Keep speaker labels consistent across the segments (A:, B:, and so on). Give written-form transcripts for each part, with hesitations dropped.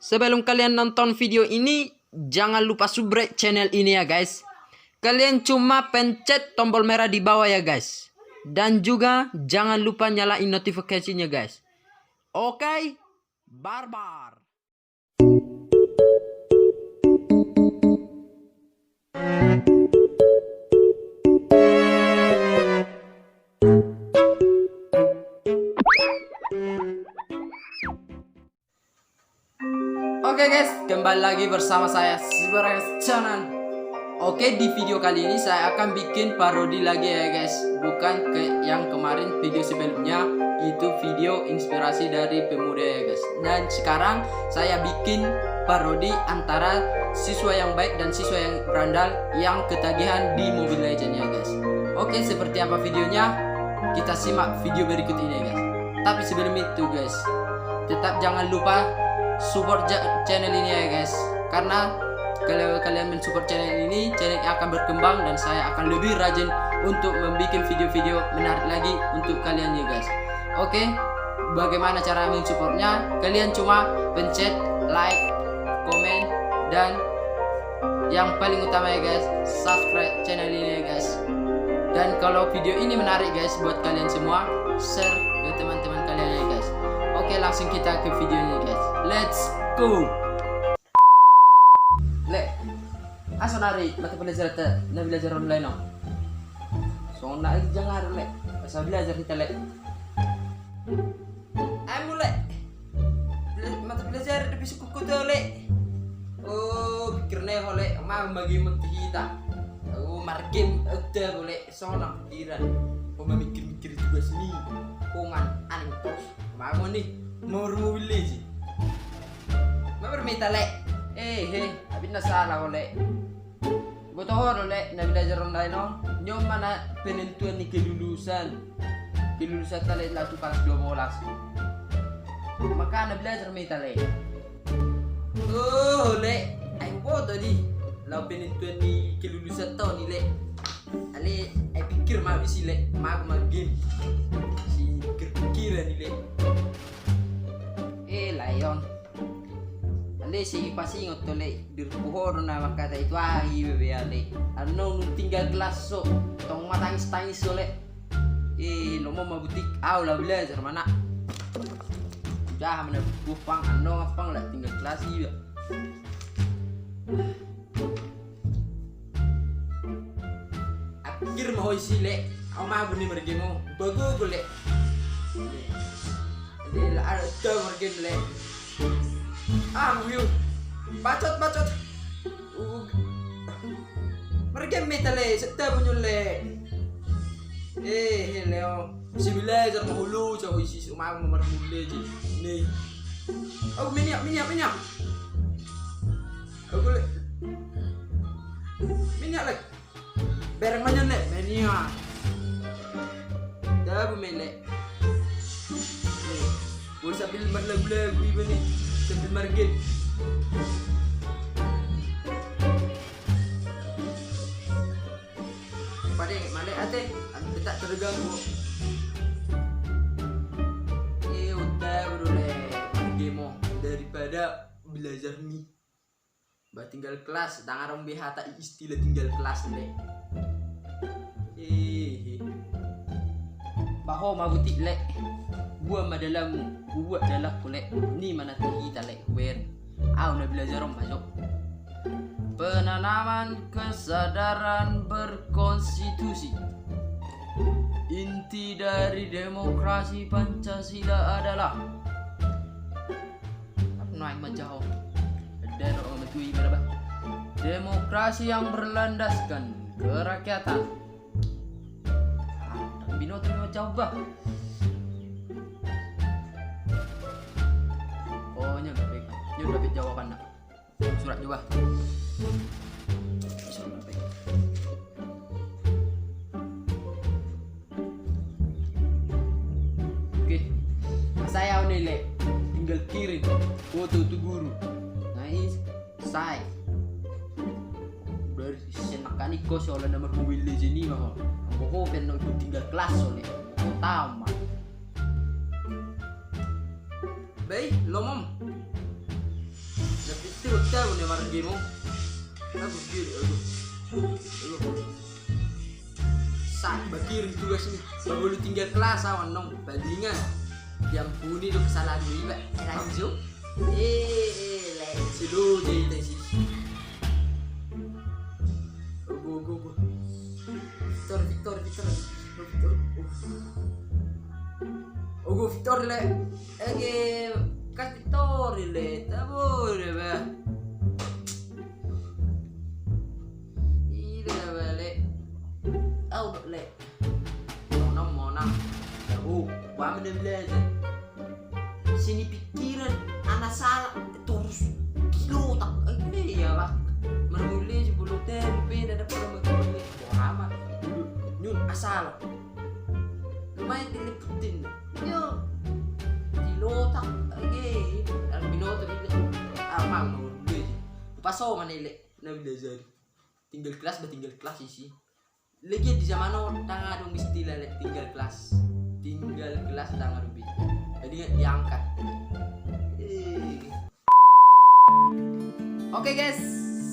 A: sebelum kalian nonton video ini, jangan lupa subscribe channel ini ya guys. Kalian cuma pencet tombol merah di bawah ya guys. Dan juga jangan lupa nyalain notifikasinya guys. Oke, barbar. Oke guys, kembali lagi bersama saya Sibaras Channel. Oke, di video kali ini saya akan bikin parodi lagi ya guys. Bukan ke yang kemarin video sebelumnya, itu video inspirasi dari pemuda ya guys. Dan sekarang saya bikin parodi antara siswa yang baik dan siswa yang berandal yang ketagihan di Mobile Legends ya guys. Oke, seperti apa videonya? Kita simak video berikut ini ya guys. Tapi sebelum itu guys, tetap jangan lupa support channel ini ya guys, karena kalau kalian mensupport channel ini, channel akan berkembang dan saya akan lebih rajin untuk membuat video-video menarik lagi untuk kalian ya guys. Oke, bagaimana cara mensupportnya? Kalian cuma pencet like, komen, dan yang paling utama ya guys, subscribe channel ini ya guys. Dan kalau video ini menarik guys buat kalian semua, share ke teman-teman kalian ya guys. Oke, langsung kita ke videonya guys. Let's go. Le, aso nari mata belajar ta, na belajar online no. So na jangan le, asa belajar kita le. Ayo le, mata belajar di suku kudo le. Oh, pikirnya oleh mau bagi kita. Oh, margim udah boleh sonang pikiran. Oh, mikir-mikir juga sini. Kongan aneh terus. Mau nih, mau rumuli sih. Mau bermita le. Abis na salah oleh. Botohor oleh na belajar online no. Nyom mana penentuan ni kelulusan. Kelulusan tali latu kelas 12. Maka na belajar mita le. Oh le, ayo bodoh di. Lau penentuan ni kelulusan tau ni le. Ale, ayo pikir mau isi le, mau game. Si pikir-pikiran ni le. Layon. Ale si pasti ingat tu le, dirpuhor na makata itu ahi bebe ale. Ano nung tinggal kelas so, tong matangis-tangis so le. Lo mau mabutik, lah belajar mana? Udah mana bupang, ano ngapang lah tinggal kelas iya. Akhir mau isi le, kau mah benih bergemo, bagus le. Jadi lah ada bergem le. Yuk, bacot. Bergem metale, serta punya le. Leo, si belajar mahulu, cakap isi semua nomor mulai je. Nih, oh minyak. Aku le, minyak le. Berang mana le, minyak. Dah bumele. Gue sambil berlagu-lagu ini, sambil market. Pada mana ate, anda tak terganggu. Udah boleh demo daripada belajar nih. Bah tinggal kelas, tangan orang BH tak istilah tinggal kelas le. Baho mabutik le. Gua madalamu, gua adalah kulek. Ni mana kita le wer. Na belajar orang masuk. Penanaman kesadaran berkonstitusi. Inti dari demokrasi Pancasila adalah apa naik majau. Dan orang matui berapa? Demokrasi yang berlandaskan kerakyatan. Bino terima jawab bah. Dia udah dapat jawaban nak. Surat juga. Oke. Saya nilai tinggal kirim foto tu guru. Nice. Saya dari senakan iko soalnya nomor mobil di sini mah. Aku pengen ikut tinggal kelas soalnya. Aku tahu mah. Baik, lo mom. hotel punya marah game. Aku kiri aku. Saat bakir tugas ini. Baru lu tinggal kelas awan nong bandingan. Diampuni lu kesalahan lu iba. Lanjut. Let's do this. Go. Victor. Go Victor le. Kan Victor le. Tabur ba. Ida balik. Le. Mona. Ba menembeleza. Sini pikiran anak salah terus kilo tak ya pak. Mermuli 10 tempe dan dapat mermuli. Amat. Nyun asal. Lumayan diliputin. Yo. Dilotak lagi. Albinoto ini. Amang nulis. Paso manile na belajar. Tinggal kelas isi. Lagi di zaman tangga dong istilah tinggal kelas tangga rubi. Jadi diangkat. Oke guys,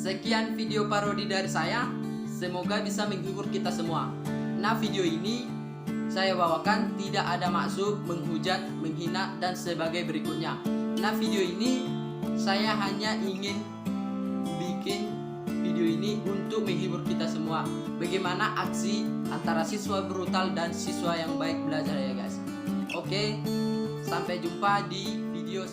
A: sekian video parodi dari saya. Semoga bisa menghibur kita semua. Nah, video ini saya bawakan tidak ada maksud menghujat, menghina dan sebagai berikutnya. Nah, video ini saya hanya ingin bikin video ini untuk menghibur kita semua. Bagaimana aksi antara siswa brutal dan siswa yang baik belajar ya guys. Oke, sampai jumpa di video